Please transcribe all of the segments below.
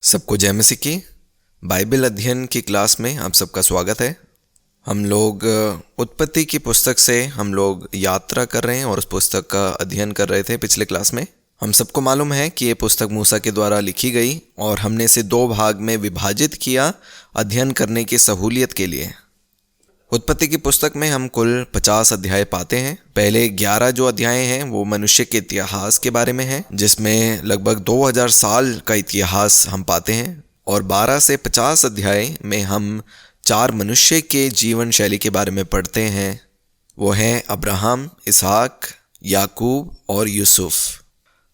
सबको जय मसीह की। बाइबल अध्ययन की क्लास में आप सबका स्वागत है। हम लोग उत्पत्ति की पुस्तक से हम लोग यात्रा कर रहे हैं और उस पुस्तक का अध्ययन कर रहे थे पिछले क्लास में। हम सबको मालूम है कि ये पुस्तक मूसा के द्वारा लिखी गई और हमने इसे 2 भाग में विभाजित किया अध्ययन करने की सहूलियत के लिए। उत्पत्ति की पुस्तक में हम कुल 50 अध्याय पाते हैं। पहले 11 जो अध्याय हैं वो मनुष्य के इतिहास के बारे में है, जिसमें लगभग 2000 साल का इतिहास हम पाते हैं। और 12 से 50 अध्याय में हम 4 मनुष्य के जीवन शैली के बारे में पढ़ते हैं। वो हैं अब्राहम, इसहाक, याकूब और यूसुफ।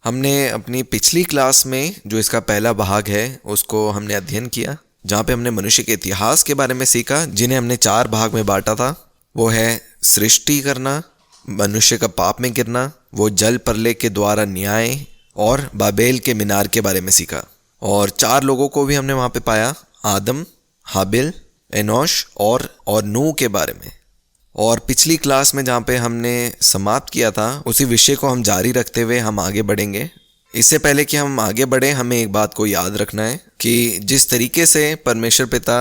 हमने अपनी पिछली क्लास में जो इसका पहला भाग है उसको हमने अध्ययन किया, जहाँ पे हमने मनुष्य के इतिहास के बारे में सीखा, जिन्हें हमने 4 भाग में बांटा था। वो है सृष्टि करना, मनुष्य का पाप में गिरना, वो जल प्रलय के द्वारा न्याय और बाबेल के मीनार के बारे में सीखा। और 4 लोगों को भी हमने वहाँ पे पाया, आदम, हाबिल, एनोश और नूह के बारे में। और पिछली क्लास में जहाँ पे हमने समाप्त किया था उसी विषय को हम जारी रखते हुए हम आगे बढ़ेंगे। इससे पहले कि हम आगे बढ़े, हमें एक बात को याद रखना है कि जिस तरीके से परमेश्वर पिता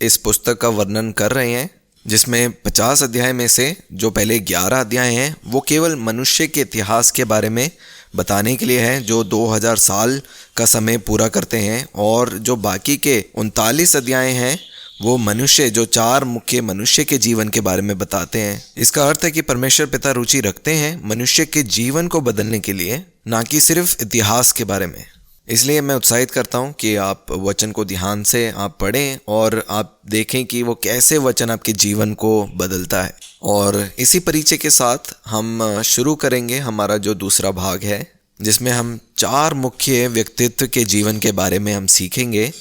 इस पुस्तक का वर्णन कर रहे हैं, जिसमें 50 अध्याय में से जो पहले 11 अध्याय हैं वो केवल मनुष्य के इतिहास के बारे में बताने के लिए है, जो 2000 साल का समय पूरा करते हैं। और जो बाकी के 39 अध्याय हैं वो मनुष्य, जो 4 मुख्य मनुष्य के जीवन के बारे में बताते हैं। इसका अर्थ है कि परमेश्वर पिता रुचि रखते हैं मनुष्य के जीवन को बदलने के लिए, ना कि सिर्फ इतिहास के बारे में। इसलिए मैं उत्साहित करता हूं कि आप वचन को ध्यान से आप पढ़ें और आप देखें कि वो कैसे वचन आपके जीवन को बदलता है। और इसी परिचय के साथ हम शुरू करेंगे हमारा जो दूसरा भाग है, जिसमें हम 4 मुख्य व्यक्तित्व के जीवन के बारे में हम सीखेंगे,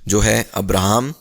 जो है अब्राहम,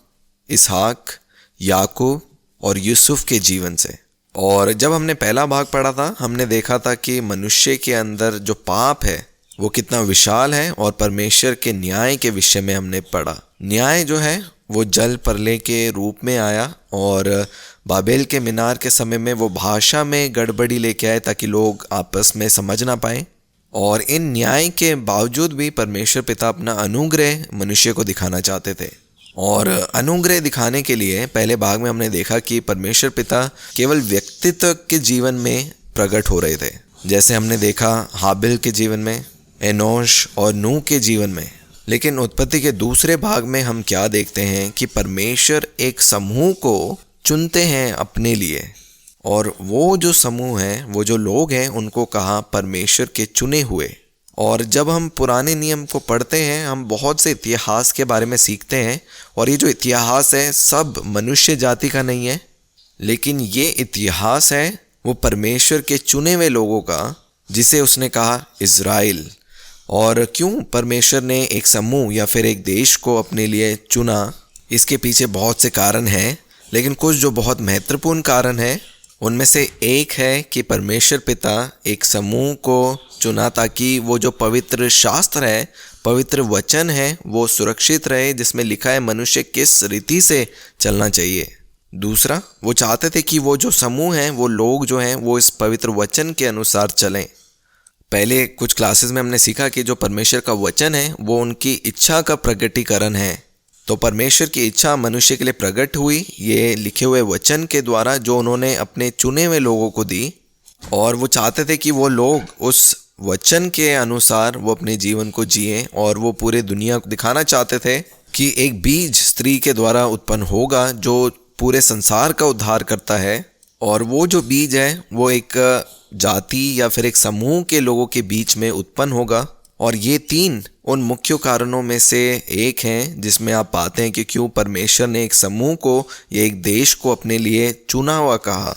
इसहाक, याकूब और यूसुफ के जीवन से। और जब हमने पहला भाग पढ़ा था, हमने देखा था कि मनुष्य के अंदर जो पाप है वो कितना विशाल है, और परमेश्वर के न्याय के विषय में हमने पढ़ा। न्याय जो है वो जल प्रलय के रूप में आया, और बाबेल के मीनार के समय में वो भाषा में गड़बड़ी लेके आए ताकि लोग आपस में समझ ना पाए। और इन न्याय के बावजूद भी परमेश्वर पिता अपना अनुग्रह मनुष्य को दिखाना चाहते थे। और अनुग्रह दिखाने के लिए पहले भाग में हमने देखा कि परमेश्वर पिता केवल व्यक्तित्व के जीवन में प्रकट हो रहे थे, जैसे हमने देखा हाबिल के जीवन में, एनोश और नूह के जीवन में। लेकिन उत्पत्ति के दूसरे भाग में हम क्या देखते हैं कि परमेश्वर एक समूह को चुनते हैं अपने लिए, और वो जो समूह है, वो जो लोग हैं, उनको कहा परमेश्वर के चुने हुए। और जब हम पुराने नियम को पढ़ते हैं, हम बहुत से इतिहास के बारे में सीखते हैं। और ये जो इतिहास है सब मनुष्य जाति का नहीं है, लेकिन ये इतिहास है वो परमेश्वर के चुने हुए लोगों का, जिसे उसने कहा इज़राइल। और क्यों परमेश्वर ने एक समूह या फिर एक देश को अपने लिए चुना, इसके पीछे बहुत से कारण हैं, लेकिन कुछ जो बहुत महत्वपूर्ण कारण है उनमें से एक है कि परमेश्वर पिता एक समूह को चुना ताकि वो जो पवित्र शास्त्र है, पवित्र वचन है, वो सुरक्षित रहे, जिसमें लिखा है मनुष्य किस रीति से चलना चाहिए। दूसरा, वो चाहते थे कि वो जो समूह है, वो लोग जो हैं, वो इस पवित्र वचन के अनुसार चलें। पहले कुछ क्लासेस में हमने सीखा कि जो परमेश्वर का वचन है वो उनकी इच्छा का प्रकटीकरण है। तो परमेश्वर की इच्छा मनुष्य के लिए प्रकट हुई ये लिखे हुए वचन के द्वारा, जो उन्होंने अपने चुने हुए लोगों को दी। और वो चाहते थे कि वो लोग उस वचन के अनुसार वो अपने जीवन को जिए, और वो पूरे दुनिया को दिखाना चाहते थे कि एक बीज स्त्री के द्वारा उत्पन्न होगा जो पूरे संसार का उद्धार करता है। और वो जो बीज है वो एक जाति या फिर एक समूह के लोगों के बीच में उत्पन्न होगा। और ये 3 उन मुख्य कारणों में से एक हैं, जिसमें आप पाते हैं कि क्यों परमेश्वर ने एक समूह को या एक देश को अपने लिए चुना हुआ कहा।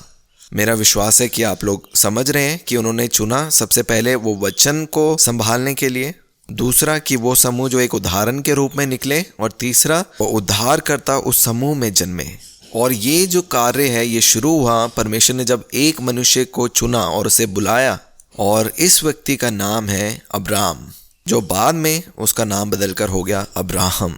मेरा विश्वास है कि आप लोग समझ रहे हैं कि उन्होंने चुना सबसे पहले वो वचन को संभालने के लिए, दूसरा कि वो समूह जो एक उदाहरण के रूप में निकले, और तीसरा वो उद्धारकर्ता उस समूह में जन्मे। और ये जो कार्य है ये शुरू हुआ परमेश्वर ने जब एक मनुष्य को चुना और उसे बुलाया, और इस व्यक्ति का नाम है अब्राहम, जो बाद में उसका नाम बदलकर हो गया अब्राहम।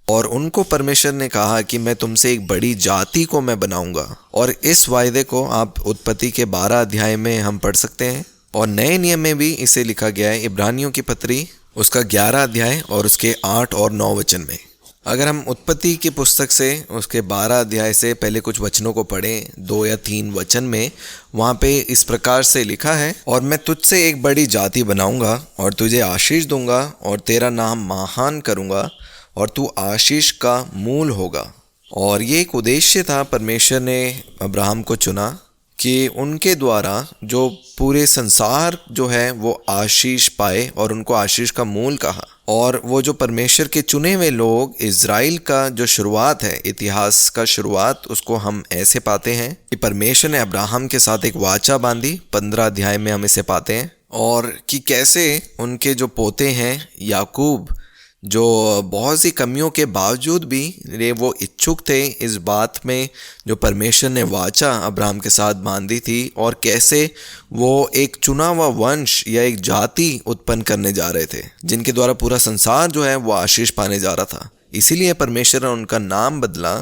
और उनको परमेश्वर ने कहा कि मैं तुमसे एक बड़ी जाति को मैं बनाऊंगा। और इस वायदे को आप उत्पत्ति के 12 अध्याय में हम पढ़ सकते हैं, और नए नियम में भी इसे लिखा गया है। इब्रानियों की पत्री उसका 11 अध्याय और उसके 8 और 9 वचन में। अगर हम उत्पत्ति की पुस्तक से उसके 12 अध्याय से पहले कुछ वचनों को पढ़ें, 2 या 3 वचन में, वहाँ पे इस प्रकार से लिखा है, और मैं तुझसे एक बड़ी जाति बनाऊंगा और तुझे आशीष दूंगा और तेरा नाम महान करूंगा और तू आशीष का मूल होगा। और ये एक उद्देश्य था, परमेश्वर ने अब्राहम को चुना कि उनके द्वारा जो पूरे संसार जो है वो आशीष पाए, और उनको आशीष का मूल कहा। और वो जो परमेश्वर के चुने हुए लोग, इज़राइल का जो शुरुआत है, इतिहास का शुरुआत, उसको हम ऐसे पाते हैं कि परमेश्वर ने अब्राहम के साथ एक वाचा बांधी। 15 अध्याय में हम इसे पाते हैं, और कि कैसे उनके जो पोते हैं याकूब, जो बहुत सी कमियों के बावजूद भी वो इच्छुक थे इस बात में जो परमेश्वर ने वाचा अब्राहम के साथ बांधी थी, और कैसे वो एक चुना हुआ वंश या एक जाति उत्पन्न करने जा रहे थे जिनके द्वारा पूरा संसार जो है वो आशीष पाने जा रहा था। इसीलिए परमेश्वर ने उनका नाम बदला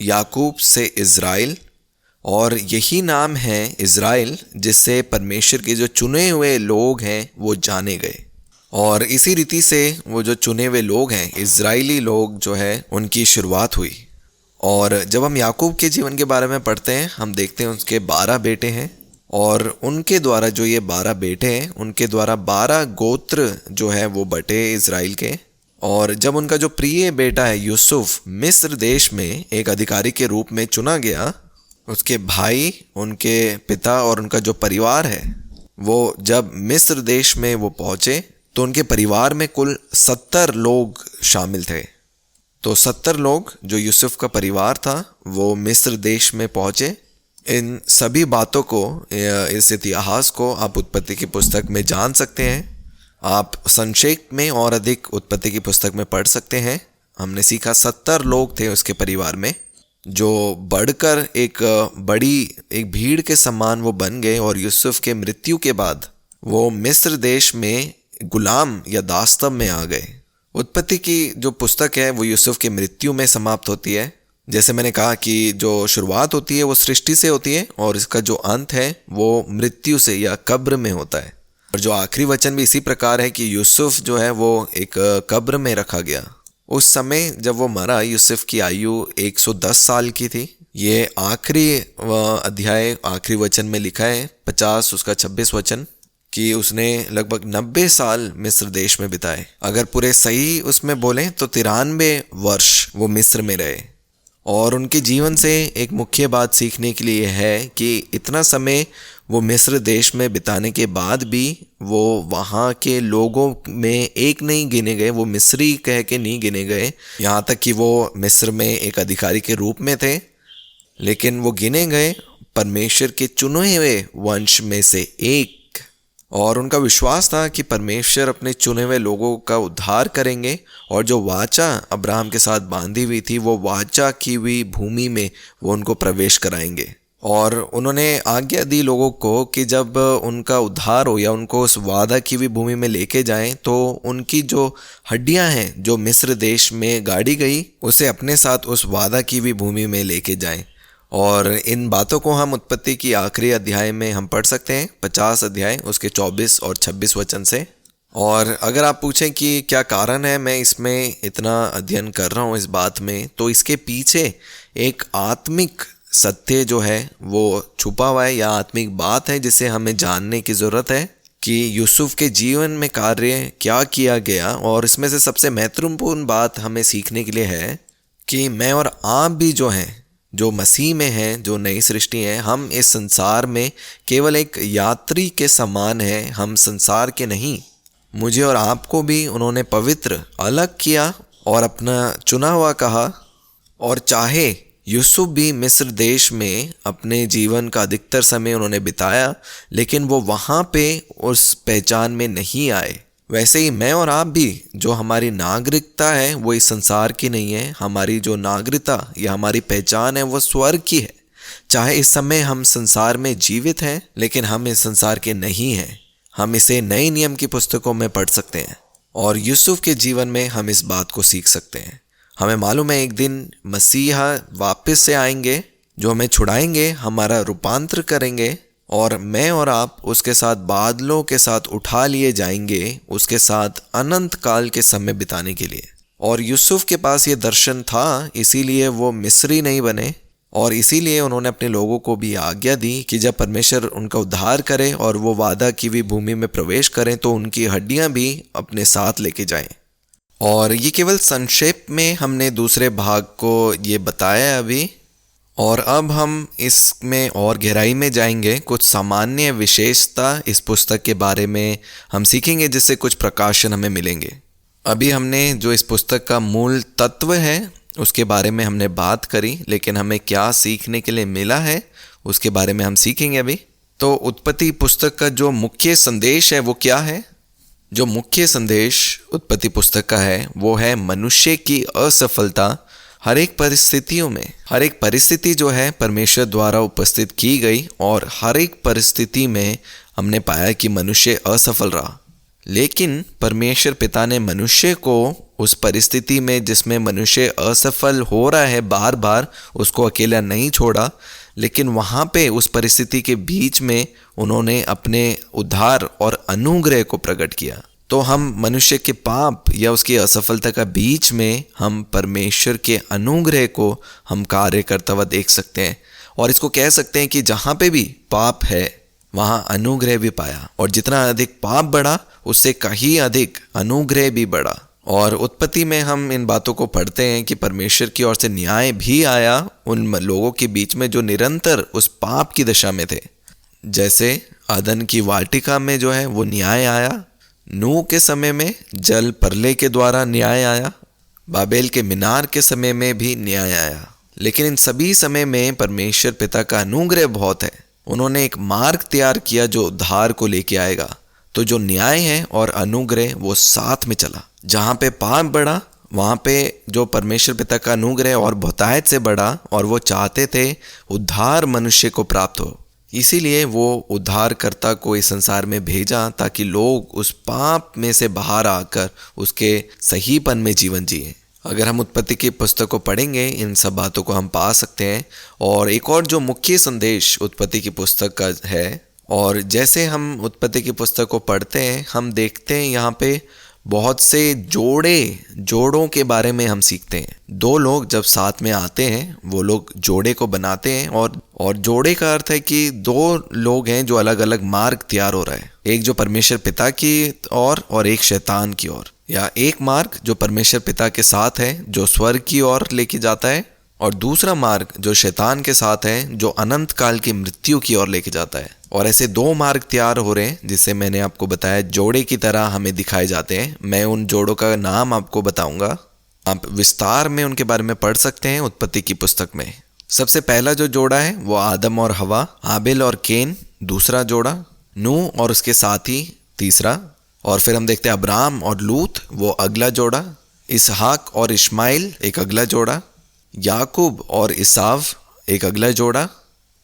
याकूब से इज़राइल, और यही नाम है इज़राइल जिससे परमेश्वर के जो चुने हुए लोग हैं वो जाने गए। और इसी रीति से वो जो चुने हुए लोग हैं, इज़राइली लोग जो है, उनकी शुरुआत हुई। और जब हम याकूब के जीवन के बारे में पढ़ते हैं, हम देखते हैं उसके 12 बेटे हैं, और उनके द्वारा जो ये 12 बेटे हैं, उनके द्वारा 12 गोत्र जो है वो बटे इज़राइल के। और जब उनका जो प्रिय बेटा है यूसुफ मिस्र देश में एक अधिकारी के रूप में चुना गया, उसके भाई, उनके पिता और उनका जो परिवार है, वो जब मिस्र देश में वो पहुँचे तो उनके परिवार में कुल 70 लोग शामिल थे। तो 70 लोग जो यूसुफ का परिवार था वो मिस्र देश में पहुँचे। इन सभी बातों को, इस इतिहास को आप उत्पत्ति की पुस्तक में जान सकते हैं। आप संक्षेप में और अधिक उत्पत्ति की पुस्तक में पढ़ सकते हैं। हमने सीखा 70 लोग थे उसके परिवार में, जो बढ़कर एक भीड़ के समान वो बन गए, और यूसुफ के मृत्यु के बाद वो मिस्र देश में गुलाम या दास्तब में आ गए। उत्पत्ति की जो पुस्तक है वो यूसुफ की मृत्यु में समाप्त होती है। जैसे मैंने कहा कि जो शुरुआत होती है वो सृष्टि से होती है, और इसका जो अंत है वो मृत्यु से या कब्र में होता है। और जो आखिरी वचन भी इसी प्रकार है कि यूसुफ जो है वो एक कब्र में रखा गया। उस समय जब वो मरा, यूसुफ की आयु 110 साल की थी। ये आखिरी अध्याय आखिरी वचन में लिखा है, 50 उसका 26 वचन, कि उसने लगभग 90 साल मिस्र देश में बिताए। अगर पूरे सही उसमें बोलें तो 93 वर्ष वो मिस्र में रहे। और उनके जीवन से एक मुख्य बात सीखने के लिए है कि इतना समय वो मिस्र देश में बिताने के बाद भी वो वहाँ के लोगों में एक नहीं गिने गए, वो मिस्री कह के नहीं गिने गए। यहाँ तक कि वो मिस्र में एक अधिकारी के रूप में थे, लेकिन वो गिने गए परमेश्वर के चुने हुए वंश में से एक। और उनका विश्वास था कि परमेश्वर अपने चुने हुए लोगों का उद्धार करेंगे, और जो वाचा अब्राहम के साथ बांधी हुई थी वो वाचा की हुई भूमि में वो उनको प्रवेश कराएंगे। और उन्होंने आज्ञा दी लोगों को कि जब उनका उद्धार हो या उनको उस वादा की हुई भूमि में लेके जाएं, तो उनकी जो हड्डियां हैं जो मिस्र देश में गाड़ी गई, उसे अपने साथ उस वादा की हुई भूमि में लेके जाएं। और इन बातों को हम उत्पत्ति की आखिरी अध्याय में हम पढ़ सकते हैं, 50 अध्याय उसके 24 और 26 वचन से। और अगर आप पूछें कि क्या कारण है मैं इसमें इतना अध्ययन कर रहा हूँ इस बात में, तो इसके पीछे एक आत्मिक सत्य जो है वो छुपा हुआ है, या आत्मिक बात है जिसे हमें जानने की ज़रूरत है कि यूसुफ के जीवन में कार्य क्या किया गया। और इसमें से सबसे महत्वपूर्ण बात हमें सीखने के लिए है कि मैं और आप भी जो हैं, जो मसीह में हैं, जो नई सृष्टि हैं, हम इस संसार में केवल एक यात्री के समान हैं, हम संसार के नहीं। मुझे और आपको भी उन्होंने पवित्र अलग किया और अपना चुना हुआ कहा। और चाहे यूसुफ भी मिस्र देश में अपने जीवन का अधिकतर समय उन्होंने बिताया, लेकिन वो वहाँ पे उस पहचान में नहीं आए, वैसे ही मैं और आप भी, जो हमारी नागरिकता है वो इस संसार की नहीं है। हमारी जो नागरिकता या हमारी पहचान है वो स्वर्ग की है। चाहे इस समय हम संसार में जीवित हैं, लेकिन हम इस संसार के नहीं हैं। हम इसे नए नियम की पुस्तकों में पढ़ सकते हैं, और यूसुफ के जीवन में हम इस बात को सीख सकते हैं। हमें मालूम है एक दिन मसीहा वापस से आएंगे, जो हमें छुड़ाएंगे, हमारा रूपांतर करेंगे, और मैं और आप उसके साथ बादलों के साथ उठा लिए जाएंगे, उसके साथ अनंत काल के समय बिताने के लिए। और यूसुफ के पास ये दर्शन था, इसीलिए वो मिस्री नहीं बने, और इसीलिए उन्होंने अपने लोगों को भी आज्ञा दी कि जब परमेश्वर उनका उद्धार करे और वो वादा की हुई भूमि में प्रवेश करें तो उनकी हड्डियां भी अपने साथ लेके जाएं। और ये केवल संक्षेप में हमने दूसरे भाग को ये बताया अभी, और अब हम इसमें और गहराई में जाएंगे। कुछ सामान्य विशेषता इस पुस्तक के बारे में हम सीखेंगे, जिससे कुछ प्रकाशन हमें मिलेंगे। अभी हमने जो इस पुस्तक का मूल तत्व है उसके बारे में हमने बात करी, लेकिन हमें क्या सीखने के लिए मिला है उसके बारे में हम सीखेंगे अभी। तो उत्पत्ति पुस्तक का जो मुख्य संदेश है वो क्या है? जो मुख्य संदेश उत्पत्ति पुस्तक का है वो है मनुष्य की असफलता हर एक परिस्थितियों में। हर एक परिस्थिति जो है परमेश्वर द्वारा उपस्थित की गई, और हर एक परिस्थिति में हमने पाया कि मनुष्य असफल रहा, लेकिन परमेश्वर पिता ने मनुष्य को उस परिस्थिति में जिसमें मनुष्य असफल हो रहा है बार बार, उसको अकेला नहीं छोड़ा, लेकिन वहाँ पे उस परिस्थिति के बीच में उन्होंने अपने उद्धार और अनुग्रह को प्रकट किया। तो हम मनुष्य के पाप या उसकी असफलता का बीच में हम परमेश्वर के अनुग्रह को हम कार्य करता हुआ देख सकते हैं, और इसको कह सकते हैं कि जहाँ पे भी पाप है वहाँ अनुग्रह भी पाया, और जितना अधिक पाप बढ़ा उससे कहीं अधिक अनुग्रह भी बढ़ा। और उत्पत्ति में हम इन बातों को पढ़ते हैं कि परमेश्वर की ओर से न्याय भी आया उन लोगों के बीच में जो निरंतर उस पाप की दशा में थे। जैसे अदन की वाटिका में जो है वो न्याय आया, नूह के समय में जल प्रलय के द्वारा न्याय आया, बाबेल के मीनार के समय में भी न्याय आया। लेकिन इन सभी समय में परमेश्वर पिता का अनुग्रह बहुत है। उन्होंने एक मार्ग तैयार किया जो उद्धार को लेके आएगा। तो जो न्याय है और अनुग्रह वो साथ में चला। जहाँ पे पाप बढ़ा वहाँ पे जो परमेश्वर पिता का अनुग्रह और बहुतायत से बढ़ा, और वो चाहते थे उद्धार मनुष्य को प्राप्त हो। इसीलिए वो उद्धारकर्ता को इस संसार में भेजा ताकि लोग उस पाप में से बाहर आकर उसके सहीपन में जीवन जिए। अगर हम उत्पत्ति की पुस्तक को पढ़ेंगे इन सब बातों को हम पा सकते हैं। और एक और जो मुख्य संदेश उत्पत्ति की पुस्तक का है, और जैसे हम उत्पत्ति की पुस्तक को पढ़ते हैं हम देखते हैं यहाँ पे बहुत से जोड़ों के बारे में हम सीखते हैं। दो लोग जब साथ में आते हैं वो लोग जोड़े को बनाते हैं, और जोड़े का अर्थ है कि दो लोग हैं जो अलग अलग मार्ग तैयार हो रहा है, एक जो परमेश्वर पिता की ओर और एक शैतान की ओर, या एक मार्ग जो परमेश्वर पिता के साथ है जो स्वर्ग की ओर लेके जाता है, और दूसरा मार्ग जो शैतान के साथ है जो अनंत काल की मृत्यु की ओर लेके जाता है। और ऐसे दो मार्ग तैयार हो रहे हैं जिसे मैंने आपको बताया जोड़े की तरह हमें दिखाए जाते हैं। मैं उन जोड़ों का नाम आपको बताऊंगा, आप विस्तार में उनके बारे में पढ़ सकते हैं उत्पत्ति की पुस्तक में। सबसे पहला जो जोड़ा है वो आदम और हवा, हाबिल और केन दूसरा जोड़ा, नूह और उसके साथी तीसरा, और फिर हम देखते हैं अब्राम और लूत वो अगला जोड़ा, इसहाक और इश्माइल एक अगला जोड़ा, याकूब और इसाव एक अगला जोड़ा,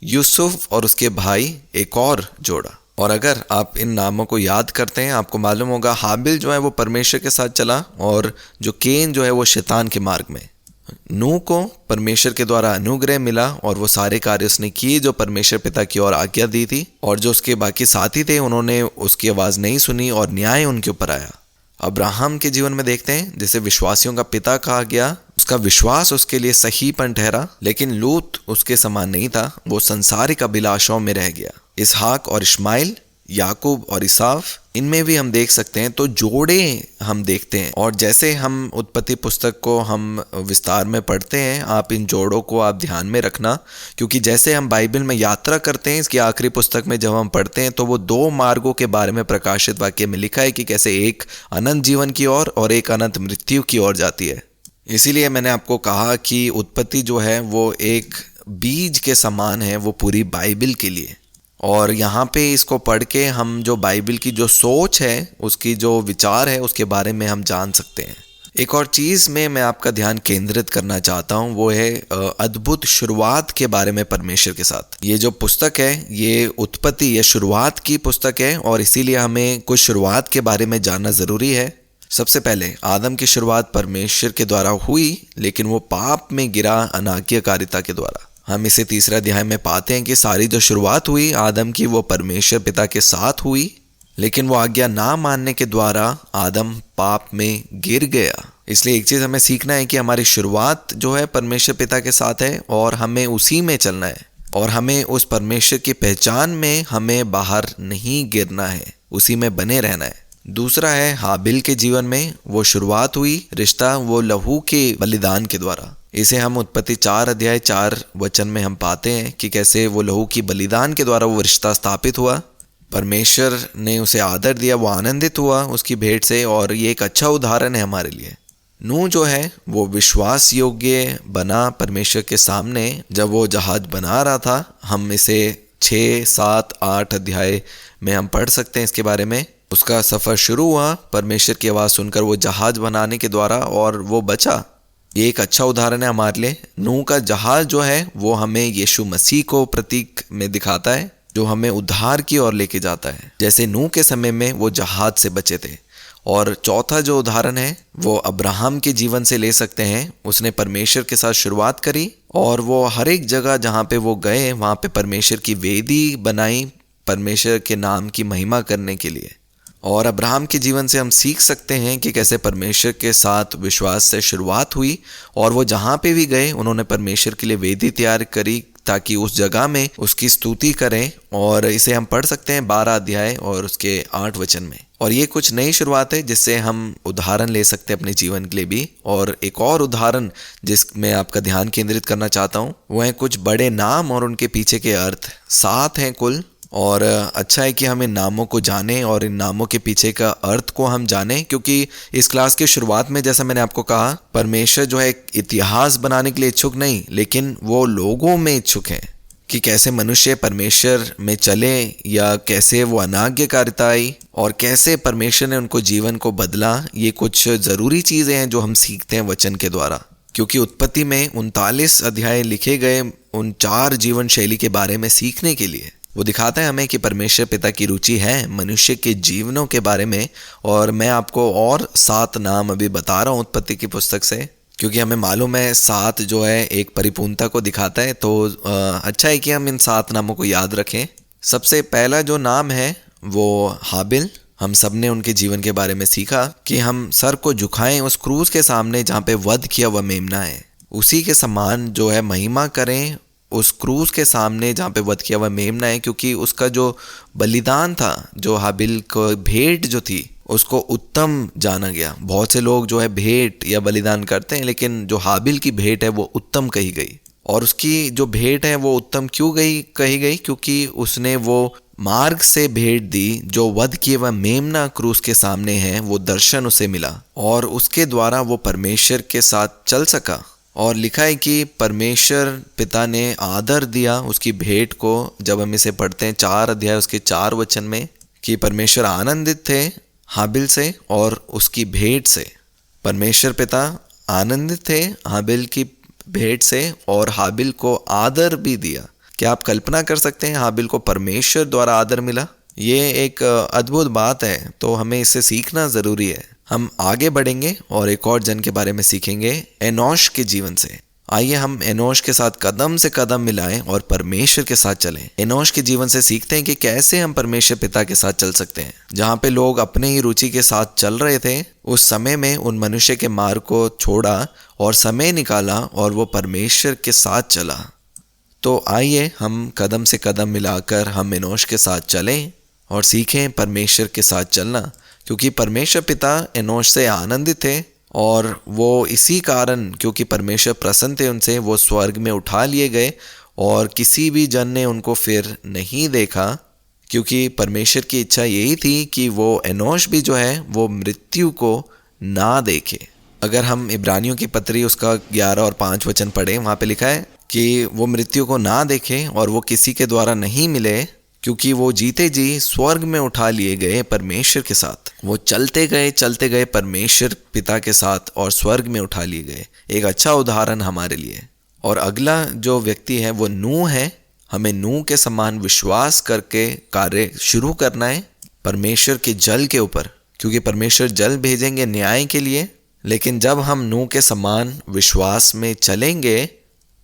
यूसुफ और उसके भाई एक और जोड़ा। और अगर आप इन नामों को याद करते हैं आपको मालूम होगा हाबिल जो है वो परमेश्वर के साथ चला, और जो केन जो है वो शैतान के मार्ग में। नूह को परमेश्वर के द्वारा अनुग्रह मिला और वो सारे कार्य उसने किए जो परमेश्वर पिता की ओर आज्ञा दी थी, और जो उसके बाकी साथी थे उन्होंने उसकी आवाज़ नहीं सुनी और न्याय उनके ऊपर आया। अब्राहम के जीवन में देखते हैं जिसे विश्वासियों का पिता कहा गया, उसका विश्वास उसके लिए सहीपन ठहरा, लेकिन लूत उसके समान नहीं था, वो संसारिक अभिलाषाओं में रह गया। इसहाक और इश्माइल, याकूब और इसाव, इनमें भी हम देख सकते हैं। तो जोड़े हम देखते हैं, और जैसे हम उत्पत्ति पुस्तक को हम विस्तार में पढ़ते हैं आप इन जोड़ों को आप ध्यान में रखना, क्योंकि जैसे हम बाइबल में यात्रा करते हैं इसकी आखिरी पुस्तक में जब हम पढ़ते हैं तो वो दो मार्गों के बारे में प्रकाशित वाक्य में लिखा है कि कैसे एक अनंत जीवन की ओर और एक अनंत मृत्यु की ओर जाती है। इसीलिए मैंने आपको कहा कि उत्पत्ति जो है वो एक बीज के समान है वो पूरी बाइबल के लिए। और यहाँ पे इसको पढ़ के हम जो बाइबल की जो सोच है उसकी जो विचार है उसके बारे में हम जान सकते हैं। एक और चीज़ में मैं आपका ध्यान केंद्रित करना चाहता हूँ वो है अद्भुत शुरुआत के बारे में परमेश्वर के साथ। ये जो पुस्तक है ये उत्पत्ति ये शुरुआत की पुस्तक है, और इसीलिए हमें कुछ शुरुआत के बारे में जानना ज़रूरी है। सबसे पहले आदम की शुरुआत परमेश्वर के द्वारा हुई, लेकिन वो पाप में गिरा अनाज्ञाकारिता के द्वारा। हम इसे तीसरे अध्याय में पाते हैं कि सारी जो शुरुआत हुई आदम की वो परमेश्वर पिता के साथ हुई, लेकिन वो आज्ञा ना मानने के द्वारा आदम पाप में गिर गया। इसलिए एक चीज़ हमें सीखना है कि हमारी शुरुआत जो है परमेश्वर पिता के साथ है और हमें उसी में चलना है और हमें उस परमेश्वर की पहचान में हमें बाहर नहीं गिरना है, उसी में बने रहना है। दूसरा है हाबिल के जीवन में वो शुरुआत हुई रिश्ता वो लहू के बलिदान के द्वारा। इसे हम उत्पत्ति 4 अध्याय 4 वचन में हम पाते हैं कि कैसे वो लहू की बलिदान के द्वारा वो रिश्ता स्थापित हुआ। परमेश्वर ने उसे आदर दिया, वो आनंदित हुआ उसकी भेंट से, और ये एक अच्छा उदाहरण है हमारे लिए। नूह जो है वो विश्वास योग्य बना परमेश्वर के सामने जब वो जहाज बना रहा था। हम इसे 6, 7, 8 अध्याय में हम पढ़ सकते हैं इसके बारे में। उसका सफ़र शुरू हुआ परमेश्वर की आवाज़ सुनकर वो जहाज बनाने के द्वारा, और वो बचा। ये एक अच्छा उदाहरण है हमारे लिए। नूह का जहाज जो है वो हमें यीशु मसीह को प्रतीक में दिखाता है, जो हमें उद्धार की ओर लेके जाता है, जैसे नूह के समय में वो जहाज से बचे थे। और चौथा जो उदाहरण है वो अब्राहम के जीवन से ले सकते हैं। उसने परमेश्वर के साथ शुरुआत करी और वो हर एक जगह जहाँ पे वो गए वहाँ पे परमेश्वर की वेदी बनाई, परमेश्वर के नाम की महिमा करने के लिए। और अब्राहम के जीवन से हम सीख सकते हैं कि कैसे परमेश्वर के साथ विश्वास से शुरुआत हुई और वो जहाँ पे भी गए उन्होंने परमेश्वर के लिए वेदी तैयार करी ताकि उस जगह में उसकी स्तुति करें। और इसे हम पढ़ सकते हैं 12 अध्याय और उसके 8 वचन में। और ये कुछ नई शुरुआत है जिससे हम उदाहरण ले सकते हैं अपने जीवन के लिए भी। और एक और उदाहरण जिसमें आपका ध्यान केंद्रित करना चाहता हूँ वो है कुछ बड़े नाम और उनके पीछे के अर्थ। 7 हैं कुल, और अच्छा है कि हम इन नामों को जानें और इन नामों के पीछे का अर्थ को हम जानें, क्योंकि इस क्लास की शुरुआत में जैसा मैंने आपको कहा परमेश्वर जो है इतिहास बनाने के लिए इच्छुक नहीं, लेकिन वो लोगों में इच्छुक है कि कैसे मनुष्य परमेश्वर में चले या कैसे वो अनाज्ञाकारिता आई और कैसे परमेश्वर ने उनको जीवन को बदला। ये कुछ ज़रूरी चीज़ें हैं जो हम सीखते हैं वचन के द्वारा, क्योंकि उत्पत्ति में 39 अध्याय लिखे गए उन 4 जीवन शैली के बारे में सीखने के लिए। वो दिखाता है हमें कि परमेश्वर पिता की रुचि है मनुष्य के जीवनों के बारे में। और मैं आपको और 7 नाम अभी बता रहा हूँ उत्पत्ति की पुस्तक से, क्योंकि हमें मालूम है 7 जो है एक परिपूर्णता को दिखाता है। तो अच्छा है कि हम इन 7 नामों को याद रखें। सबसे पहला जो नाम है वो हाबिल। हम सब ने उनके जीवन के बारे में सीखा कि हम सर को झुकाएं उस क्रूस के सामने जहाँ पे वध किया वह मेमना है, उसी के समान जो है महिमा करें उस क्रूस के सामने जहाँ पे वध किया वह मेमना है, क्योंकि उसका जो बलिदान था, जो हाबिल को भेंट जो थी उसको उत्तम जाना गया। बहुत से लोग जो है भेंट या बलिदान करते हैं, लेकिन जो हाबिल की भेंट है वो उत्तम कही गई। और उसकी जो भेंट है वो उत्तम क्यों कही गई? क्योंकि उसने वो मार्ग से भेंट दी जो वध किए वह मेमना क्रूस के सामने है, वो दर्शन उसे मिला और उसके द्वारा वो परमेश्वर के साथ चल सका। और लिखा है कि परमेश्वर पिता ने आदर दिया उसकी भेंट को। जब हम इसे पढ़ते हैं 4 अध्याय उसके 4 वचन में कि परमेश्वर आनंदित थे हाबिल से और उसकी भेंट से। परमेश्वर पिता आनंदित थे हाबिल की भेंट से और हाबिल को आदर भी दिया। क्या आप कल्पना कर सकते हैं हाबिल को परमेश्वर द्वारा आदर मिला? ये एक अद्भुत बात है, तो हमें इससे सीखना ज़रूरी है। हम आगे बढ़ेंगे और एक और जन के बारे में सीखेंगे, एनोश के जीवन से। आइए हम एनोश के साथ कदम से कदम मिलाएं और परमेश्वर के साथ चलें। एनोश के जीवन से सीखते हैं कि कैसे हम परमेश्वर पिता के साथ चल सकते हैं। जहाँ पे लोग अपने ही रुचि के साथ चल रहे थे, उस समय में उन मनुष्य के मार्ग को छोड़ा और समय निकाला और वो परमेश्वर के साथ चला। तो आइए हम कदम से कदम मिलाकर हम एनोश के साथ चलें और सीखें परमेश्वर के साथ चलना, क्योंकि परमेश्वर पिता एनोश से आनंदित थे और वो इसी कारण, क्योंकि परमेश्वर प्रसन्न थे उनसे, वो स्वर्ग में उठा लिए गए और किसी भी जन ने उनको फिर नहीं देखा, क्योंकि परमेश्वर की इच्छा यही थी कि वो एनोश भी जो है वो मृत्यु को ना देखे। अगर हम इब्रानियों की पत्री उसका 11 और 5 वचन पढ़ें, वहाँ पे लिखा है कि वो मृत्यु को ना देखे और वो किसी के द्वारा नहीं मिले, क्योंकि वो जीते जी स्वर्ग में उठा लिए गए परमेश्वर के साथ। वो चलते गए परमेश्वर पिता के साथ और स्वर्ग में उठा लिए गए। एक अच्छा उदाहरण हमारे लिए। और अगला जो व्यक्ति है वो नूह है। हमें नूह के समान विश्वास करके कार्य शुरू करना है परमेश्वर के जल के ऊपर, क्योंकि परमेश्वर जल भेजेंगे न्याय के लिए। लेकिन जब हम नूह के समान विश्वास में चलेंगे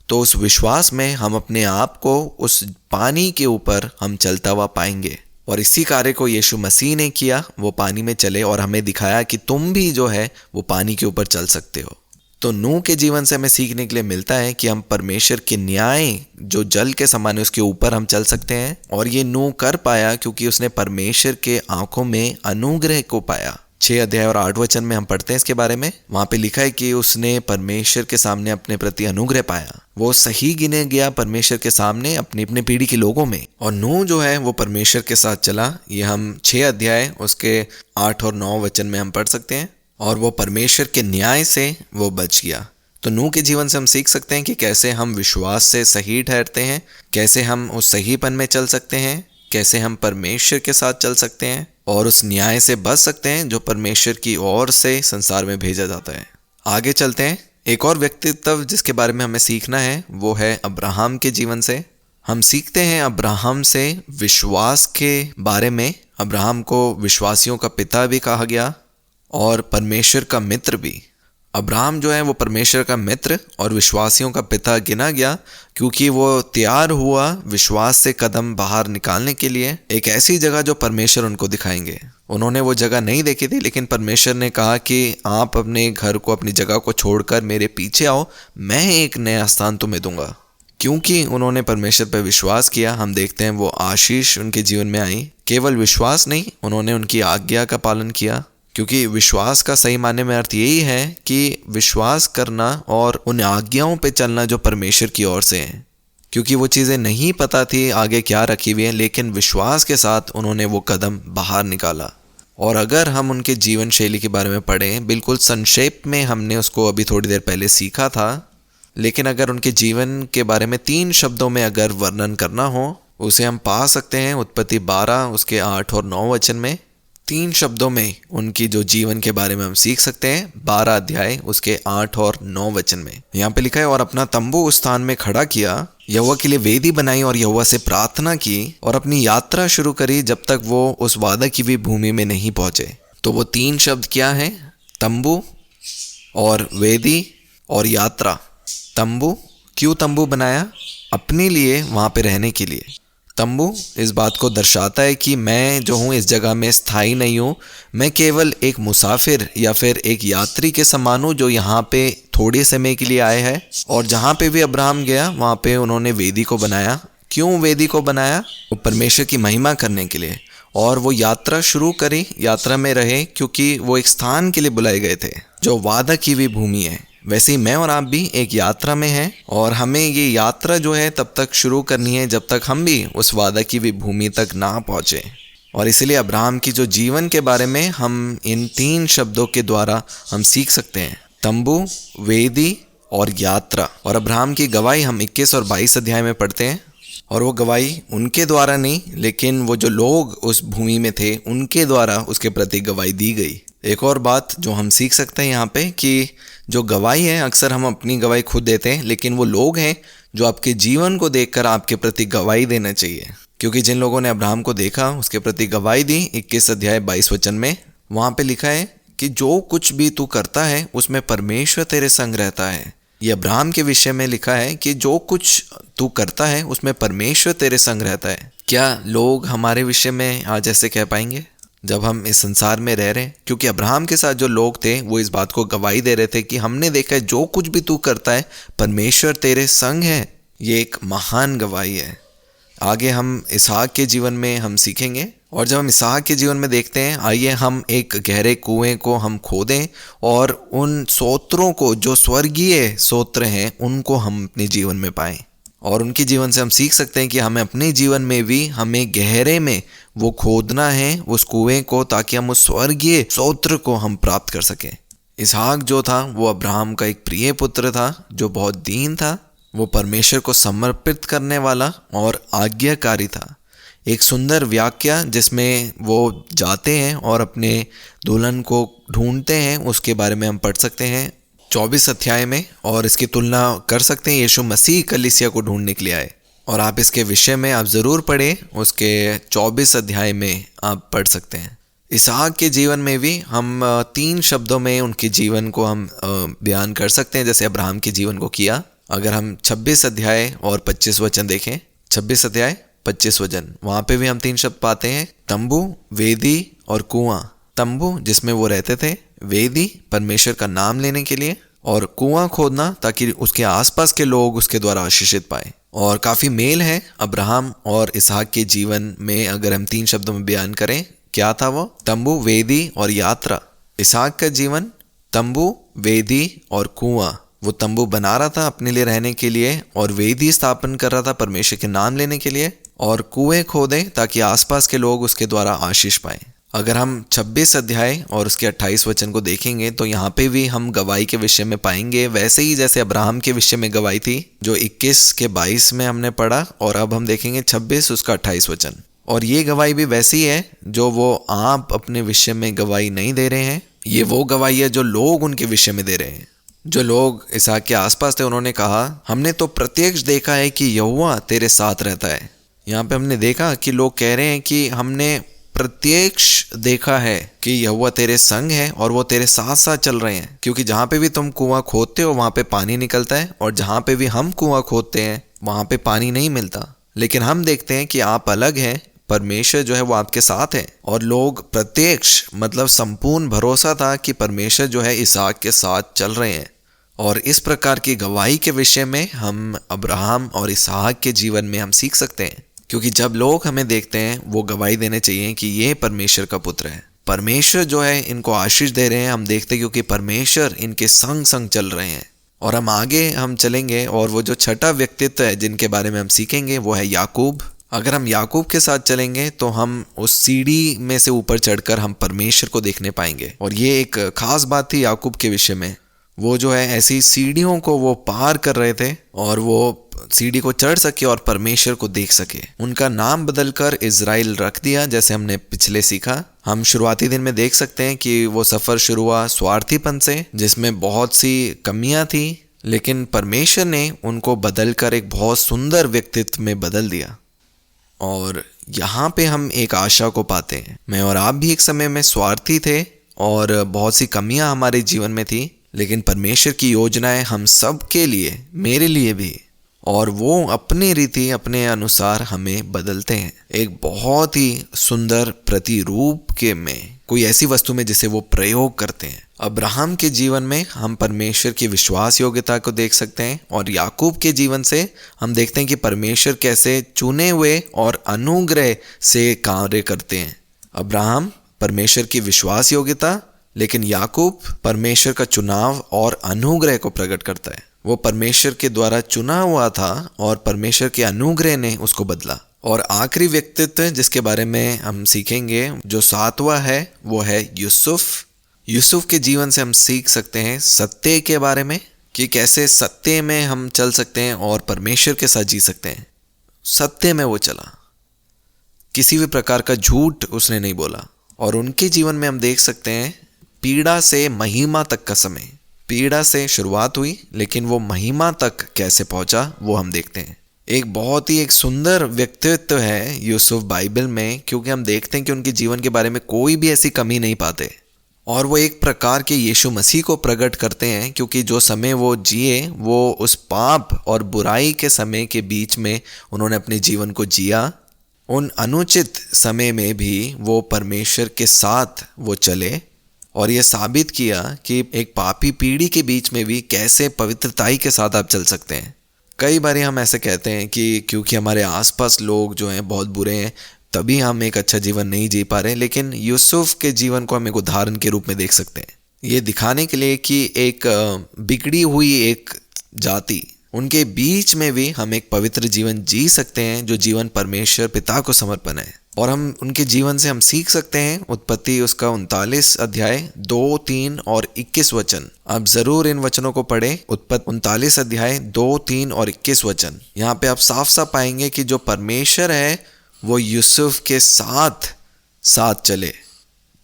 तो उस विश्वास में हम अपने आप को उस पानी के ऊपर हम चलता हुआ पाएंगे। और इसी कार्य को यीशु मसीह ने किया, वो पानी में चले और हमें दिखाया कि तुम भी जो है वो पानी के ऊपर चल सकते हो। तो नूह के जीवन से हमें सीखने के लिए मिलता है कि हम परमेश्वर के न्याय जो जल के समान है उसके ऊपर हम चल सकते हैं। और ये नूह कर पाया क्योंकि उसने परमेश्वर के आंखों में अनुग्रह को पाया। 6 अध्याय और 8 वचन में हम पढ़ते हैं इसके बारे में। वहां पे लिखा है कि उसने परमेश्वर के सामने अपने प्रति अनुग्रह पाया, वो सही गिने गया परमेश्वर के सामने अपनी अपनी पीढ़ी के लोगों में। और नूह जो है वो परमेश्वर के साथ चला। ये हम 6 अध्याय उसके 8 और 9 वचन में हम पढ़ सकते हैं। और वो परमेश्वर के न्याय से वो बच गया। तो नूह के जीवन से हम सीख सकते हैं कि कैसे हम विश्वास से सही ठहरते हैं, कैसे हम उस सहीपन में चल सकते हैं, कैसे हम परमेश्वर के साथ चल सकते हैं और उस न्याय से बच सकते हैं जो परमेश्वर की ओर से संसार में भेजा जाता है। आगे चलते हैं। एक और व्यक्तित्व जिसके बारे में हमें सीखना है वो है अब्राहम के जीवन से। हम सीखते हैं अब्राहम से विश्वास के बारे में। अब्राहम को विश्वासियों का पिता भी कहा गया और परमेश्वर का मित्र भी। अब्राहम जो है वो परमेश्वर का मित्र और विश्वासियों का पिता गिना गया क्योंकि वो तैयार हुआ विश्वास से कदम बाहर निकालने के लिए एक ऐसी जगह जो परमेश्वर उनको दिखाएंगे। उन्होंने वो जगह नहीं देखी थी, लेकिन परमेश्वर ने कहा कि आप अपने घर को, अपनी जगह को छोड़कर मेरे पीछे आओ, मैं एक नया स्थान तुम्हें दूंगा। क्योंकि उन्होंने परमेश्वर पर विश्वास किया, हम देखते हैं वो आशीष उनके जीवन में आई। केवल विश्वास नहीं, उन्होंने उनकी आज्ञा का पालन किया। क्योंकि विश्वास का सही मायने में अर्थ यही है कि विश्वास करना और उन आज्ञाओं पे चलना जो परमेश्वर की ओर से हैं। क्योंकि वो चीज़ें नहीं पता थी आगे क्या रखी हुई है, लेकिन विश्वास के साथ उन्होंने वो कदम बाहर निकाला। और अगर हम उनके जीवन शैली के बारे में पढ़ें, बिल्कुल संक्षेप में हमने उसको अभी थोड़ी देर पहले सीखा था, लेकिन अगर उनके जीवन के बारे में 3 शब्दों में अगर वर्णन करना हो, उसे हम पा सकते हैं उत्पत्ति 12 उसके 8 और 9 वचन में। 3 शब्दों में उनकी जो जीवन के बारे में हम सीख सकते हैं 12 अध्याय उसके 8 और 9 वचन में। यहाँ पे लिखा है, और अपना तंबू उस स्थान में खड़ा किया, यहोवा के लिए वेदी बनाई और यहोवा से प्रार्थना की और अपनी यात्रा शुरू करी जब तक वो उस वादा की हुई भूमि में नहीं पहुंचे। तो वो 3 शब्द क्या हैं? तंबू और वेदी और यात्रा। तंबू, क्यों तंबू बनाया? अपने लिए, वहां पे रहने के लिए। तंबू इस बात को दर्शाता है कि मैं जो हूँ इस जगह में स्थायी नहीं हूँ, मैं केवल एक मुसाफिर या फिर एक यात्री के समान हूँ जो यहाँ पे थोड़े समय के लिए आए हैं। और जहाँ पे भी अब्राहम गया वहाँ पे उन्होंने वेदी को बनाया। क्यों वेदी को बनाया? वो परमेश्वर की महिमा करने के लिए। और वो यात्रा शुरू करी, यात्रा में रहे, क्योंकि वो एक स्थान के लिए बुलाए गए थे जो वादा की हुई भूमि है। वैसे ही मैं और आप भी एक यात्रा में हैं और हमें ये यात्रा जो है तब तक शुरू करनी है जब तक हम भी उस वादा की हुई भूमि तक ना पहुँचे। और इसलिए अब्राहम की जो जीवन के बारे में हम इन 3 शब्दों के द्वारा हम सीख सकते हैं, तंबू, वेदी और यात्रा। और अब्राहम की गवाही हम 21 और 22 अध्याय में पढ़ते हैं। और वो गवाही उनके द्वारा नहीं, लेकिन वो जो लोग उस भूमि में थे उनके द्वारा उसके प्रति गवाही दी गई। एक और बात जो हम सीख सकते हैं यहाँ पे कि जो गवाही है, अक्सर हम अपनी गवाही खुद देते हैं, लेकिन वो लोग हैं जो आपके जीवन को देखकर आपके प्रति गवाही देना चाहिए। क्योंकि जिन लोगों ने अब्राहम को देखा उसके प्रति गवाही दी 21 अध्याय 22 वचन में, वहाँ पे लिखा है कि जो कुछ भी तू करता है उसमें परमेश्वर तेरे संग रहता है। ये अब्राहम के विषय में लिखा है कि जो कुछ तू करता है उसमें परमेश्वर तेरे संग रहता है। क्या लोग हमारे विषय में आज ऐसे कह पाएंगे जब हम इस संसार में रह रहे हैं? क्योंकि अब्राहम के साथ जो लोग थे वो इस बात को गवाही दे रहे थे कि हमने देखा है जो कुछ भी तू करता है परमेश्वर तेरे संग है। ये एक महान गवाही है। आगे हम इसहाक के जीवन में हम सीखेंगे। और जब हम इसहाक के जीवन में देखते हैं, आइए हम एक गहरे कुएं को हम खोदें और उन सोत्रों को, जो स्वर्गीय सोत्र हैं, उनको हम अपने जीवन में पाएं। और उनके जीवन से हम सीख सकते हैं कि हमें अपने जीवन में भी हमें गहरे में वो खोदना है उस कुएं को, ताकि हम उस स्वर्गीय सोत्र को हम प्राप्त कर सकें। इसहाक जो था वो अब्राहम का एक प्रिय पुत्र था जो बहुत दीन था। वो परमेश्वर को समर्पित करने वाला और आज्ञाकारी था। एक सुंदर व्याख्या जिसमें वो जाते हैं और अपने दुल्हन को ढूंढते हैं, उसके बारे में हम पढ़ सकते हैं 24 अध्याय में। और इसकी तुलना कर सकते हैं, यीशु मसीह कलीसिया को ढूंढने के लिए आए। और आप इसके विषय में आप ज़रूर पढ़ें, उसके 24 अध्याय में आप पढ़ सकते हैं। इसहाक के जीवन में भी हम 3 शब्दों में उनके जीवन को हम बयान कर सकते हैं, जैसे अब्राहम के जीवन को किया। अगर हम 26 अध्याय और 25 वचन देखें, 26 अध्याय 25 वचन, वहाँ पे भी हम 3 शब्द पाते हैं, तंबू, वेदी और कुआं। तंबू जिसमें वो रहते थे, वेदी परमेश्वर का नाम लेने के लिए, और कुआं खोदना ताकि उसके आसपास के लोग उसके द्वारा आशीषित पाए। और काफ़ी मेल है अब्राहम और इसहाक के जीवन में। अगर हम 3 शब्दों में बयान करें, क्या था वो? तंबू, वेदी और यात्रा। इसहाक का जीवन तंबू, वेदी और कुआं। वो तंबू बना रहा था अपने लिए रहने के लिए, और वेदी स्थापन कर रहा था परमेश्वर के नाम लेने के लिए, और कुएं खोदे ताकि आसपास के लोग उसके द्वारा आशीष पाएं। अगर हम 26 अध्याय और उसके 28 वचन को देखेंगे तो यहाँ पे भी हम गवाही के विषय में पाएंगे, वैसे ही जैसे अब्राहम के विषय में गवाही थी जो 21 के 22 में हमने पढ़ा, और अब हम देखेंगे 26 उसका 28 वचन। और ये गवाही भी वैसी है जो वो आप अपने विषय में गवाही नहीं दे रहे हैं, ये वो गवाही है जो लोग उनके विषय में दे रहे हैं। जो लोग इसहाक के आसपास थे उन्होंने कहा, हमने तो प्रत्यक्ष देखा है कि यहोवा तेरे साथ रहता है। यहाँ पे हमने देखा कि लोग कह रहे हैं कि हमने प्रत्यक्ष देखा है कि यहोवा तेरे संग है और वो तेरे साथ साथ चल रहे हैं, क्योंकि जहाँ पे भी तुम कुआं खोदते हो वहाँ पे पानी निकलता है, और जहाँ पे भी हम कुआं खोदते हैं वहाँ पे पानी नहीं मिलता। लेकिन हम देखते हैं कि आप अलग हैं, परमेश्वर जो है वो आपके साथ है। और लोग प्रत्यक्ष मतलब संपूर्ण भरोसा था कि परमेश्वर जो है इसहाक के साथ चल रहे हैं। और इस प्रकार की गवाही के विषय में हम अब्राहम और इसहाक के जीवन में हम सीख सकते हैं, क्योंकि जब लोग हमें देखते हैं वो गवाही देने चाहिए कि ये परमेश्वर का पुत्र है, परमेश्वर जो है इनको आशीष दे रहे हैं। हम देखते हैं क्योंकि परमेश्वर इनके संग संग चल रहे हैं। और हम आगे हम चलेंगे और वो जो छठा व्यक्तित्व है जिनके बारे में हम सीखेंगे वो है याकूब। अगर हम याकूब के साथ चलेंगे तो हम उस सीढ़ी में से ऊपर चढ़कर हम परमेश्वर को देखने पाएंगे। और ये एक खास बात थी याकूब के विषय में, वो जो है ऐसी सीढ़ियों को वो पार कर रहे थे और वो सीढ़ी को चढ़ सके और परमेश्वर को देख सके। उनका नाम बदलकर इज़राइल रख दिया, जैसे हमने पिछले सीखा। हम शुरुआती दिन में देख सकते हैं कि वो सफ़र शुरू हुआ स्वार्थीपन से, जिसमें बहुत सी कमियां थी, लेकिन परमेश्वर ने उनको बदलकर एक बहुत सुंदर व्यक्तित्व में बदल दिया। और यहाँ पे हम एक आशा को पाते हैं। मैं और आप भी एक समय में स्वार्थी थे और बहुत सी कमियां हमारे जीवन में थी, लेकिन परमेश्वर की योजनाएं हम सब के लिए, मेरे लिए भी, और वो अपनी रीति अपने अनुसार हमें बदलते हैं एक बहुत ही सुंदर प्रतिरूप के में, कोई ऐसी वस्तु में जिसे वो प्रयोग करते हैं। अब्राहम के जीवन में हम परमेश्वर की विश्वास योग्यता को देख सकते हैं, और याकूब के जीवन से हम देखते हैं कि परमेश्वर कैसे चुने हुए और अनुग्रह से कार्य करते हैं। अब्राहम परमेश्वर की विश्वास योग्यता, लेकिन याकूब परमेश्वर का चुनाव और अनुग्रह को प्रकट करता है। वो परमेश्वर के द्वारा चुना हुआ था और परमेश्वर के अनुग्रह ने उसको बदला। और आखिरी व्यक्तित्व जिसके बारे में हम सीखेंगे, जो 7वां है, वो है यूसुफ। यूसुफ के जीवन से हम सीख सकते हैं सत्य के बारे में, कि कैसे सत्य में हम चल सकते हैं और परमेश्वर के साथ जी सकते हैं। सत्य में वो चला, किसी भी प्रकार का झूठ उसने नहीं बोला। और उनके जीवन में हम देख सकते हैं पीड़ा से महिमा तक का समय, पीड़ा से शुरुआत हुई लेकिन वो महिमा तक कैसे पहुंचा वो हम देखते हैं। एक बहुत ही एक सुंदर व्यक्तित्व है यूसुफ बाइबल में, क्योंकि हम देखते हैं कि उनके जीवन के बारे में कोई भी ऐसी कमी नहीं पाते, और वो एक प्रकार के यीशु मसीह को प्रकट करते हैं, क्योंकि जो समय वो जिए वो उस पाप और बुराई के समय के बीच में उन्होंने अपने जीवन को जिया। उन अनुचित समय में भी वो परमेश्वर के साथ वो चले, और ये साबित किया कि एक पापी पीढ़ी के बीच में भी कैसे पवित्रताई के साथ आप चल सकते हैं। कई बार हम ऐसे कहते हैं कि क्योंकि हमारे आसपास लोग जो हैं बहुत बुरे हैं तभी हम एक अच्छा जीवन नहीं जी पा रहे, लेकिन यूसुफ के जीवन को हम एक उदाहरण के रूप में देख सकते हैं, ये दिखाने के लिए कि एक बिगड़ी हुई एक जाति, उनके बीच में भी हम एक पवित्र जीवन जी सकते हैं, जो जीवन परमेश्वर पिता को समर्पण है। और हम उनके जीवन से हम सीख सकते हैं उत्पत्ति उसका 39 अध्याय 2, 3 और 21 वचन। आप जरूर इन वचनों को पढ़ें। उत्पत्ति 39 अध्याय 2, 3 और 21 वचन। यहाँ पे आप साफ साफ पाएंगे कि जो परमेश्वर है वो यूसुफ के साथ चले।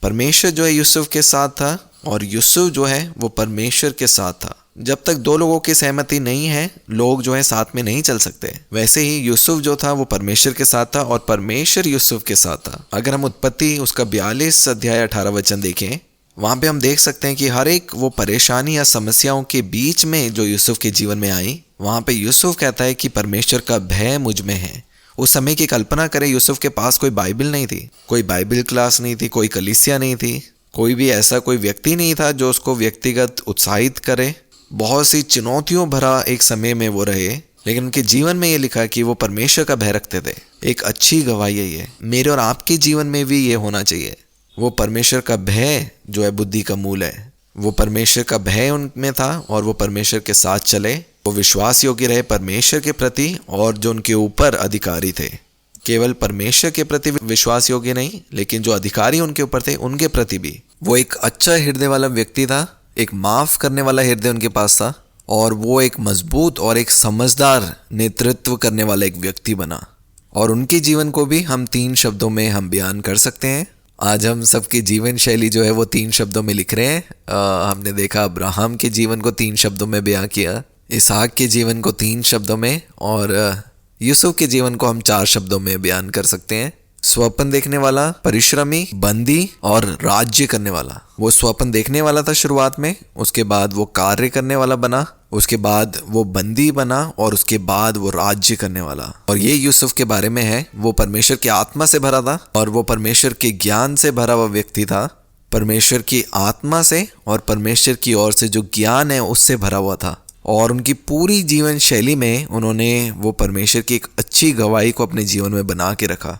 परमेश्वर जो है यूसुफ के साथ था और यूसुफ जो है वो परमेश्वर के साथ था। जब तक दो लोगों की सहमति नहीं है, लोग जो है साथ में नहीं चल सकते। वैसे ही यूसुफ जो था वो परमेश्वर के साथ था और परमेश्वर यूसुफ के साथ था। अगर हम उत्पत्ति उसका 42 अध्याय 18 वचन देखें, वहाँ पे हम देख सकते हैं कि हर एक वो परेशानी या समस्याओं के बीच में जो यूसुफ के जीवन में आई, वहाँ पे यूसुफ कहता है कि परमेश्वर का भय मुझ में है। उस समय की कल्पना करें, यूसुफ के पास कोई बाइबल नहीं थी, कोई बाइबल क्लास नहीं थी, कोई कलीसिया नहीं थी, कोई भी ऐसा कोई व्यक्ति नहीं था जो उसको व्यक्तिगत उत्साहित करे। बहुत सी चुनौतियों भरा एक समय में वो रहे, लेकिन उनके जीवन में ये लिखा कि वो परमेश्वर का भय रखते थे। एक अच्छी गवाही है ये, मेरे और आपके जीवन में भी ये होना चाहिए। वो परमेश्वर का भय जो है बुद्धि का मूल है। वो परमेश्वर का भय उनमें था और वो परमेश्वर के साथ चले। वो विश्वास योग्य रहे परमेश्वर के प्रति, और जो उनके ऊपर अधिकारी थे केवल परमेश्वर के प्रति विश्वास योग्य नहीं, लेकिन जो अधिकारी उनके ऊपर थे उनके प्रति भी। वो एक अच्छा हृदय वाला व्यक्ति था, एक माफ करने वाला हृदय उनके पास था, और वो एक मजबूत और एक समझदार नेतृत्व करने वाला एक व्यक्ति बना। और उनके जीवन को भी हम 3 शब्दों में हम बयान कर सकते हैं। आज हम सबकी जीवन शैली जो है वो 3 शब्दों में लिख रहे हैं। हमने देखा अब्राहम के जीवन को 3 शब्दों में बयां किया, इसहाक के जीवन को 3 शब्दों में, और यूसुफ के जीवन को हम 4 शब्दों में बयान कर सकते हैं। स्वप्न देखने वाला, परिश्रमी, बंदी और राज्य करने वाला। वो स्वप्न देखने वाला था शुरुआत में, उसके बाद वो कार्य करने वाला बना, उसके बाद वो बंदी बना, और उसके बाद वो राज्य करने वाला। और ये यूसुफ के बारे में है। वो परमेश्वर की आत्मा से भरा था और वो परमेश्वर के ज्ञान से भरा हुआ व्यक्ति था। परमेश्वर की आत्मा से और परमेश्वर की ओर से जो ज्ञान है उससे भरा हुआ था। और उनकी पूरी जीवन शैली में उन्होंने वो परमेश्वर की एक अच्छी गवाही को अपने जीवन में बना के रखा।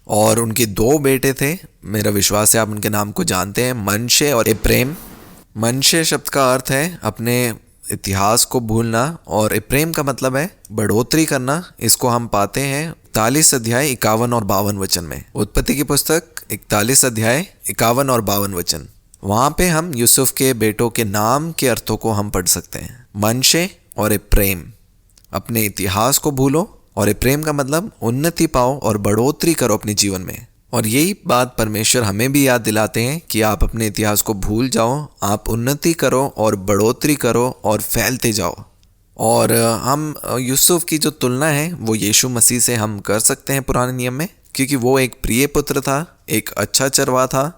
और उनके 2 बेटे थे, मेरा विश्वास है आप उनके नाम को जानते हैं, मनश्शे और एप्रैम। मनश्शे शब्द का अर्थ है अपने इतिहास को भूलना, और एप्रैम का मतलब है बढ़ोतरी करना। इसको हम पाते हैं 41 अध्याय 51 और 52 वचन में। उत्पत्ति की पुस्तक 41 अध्याय 51 और 52 वचन। वहाँ पे हम यूसुफ के बेटों के नाम के अर्थों को हम पढ़ सकते हैं। मनश्शे और एप्रैम, अपने इतिहास को भूलो, और एप्रैम का मतलब उन्नति पाओ और बढ़ोतरी करो अपने जीवन में। और यही बात परमेश्वर हमें भी याद दिलाते हैं कि आप अपने इतिहास को भूल जाओ, आप उन्नति करो और बढ़ोतरी करो और फैलते जाओ। और हम यूसुफ की जो तुलना है वो यीशु मसीह से हम कर सकते हैं पुराने नियम में, क्योंकि वो एक प्रिय पुत्र था, एक अच्छा चरवा था।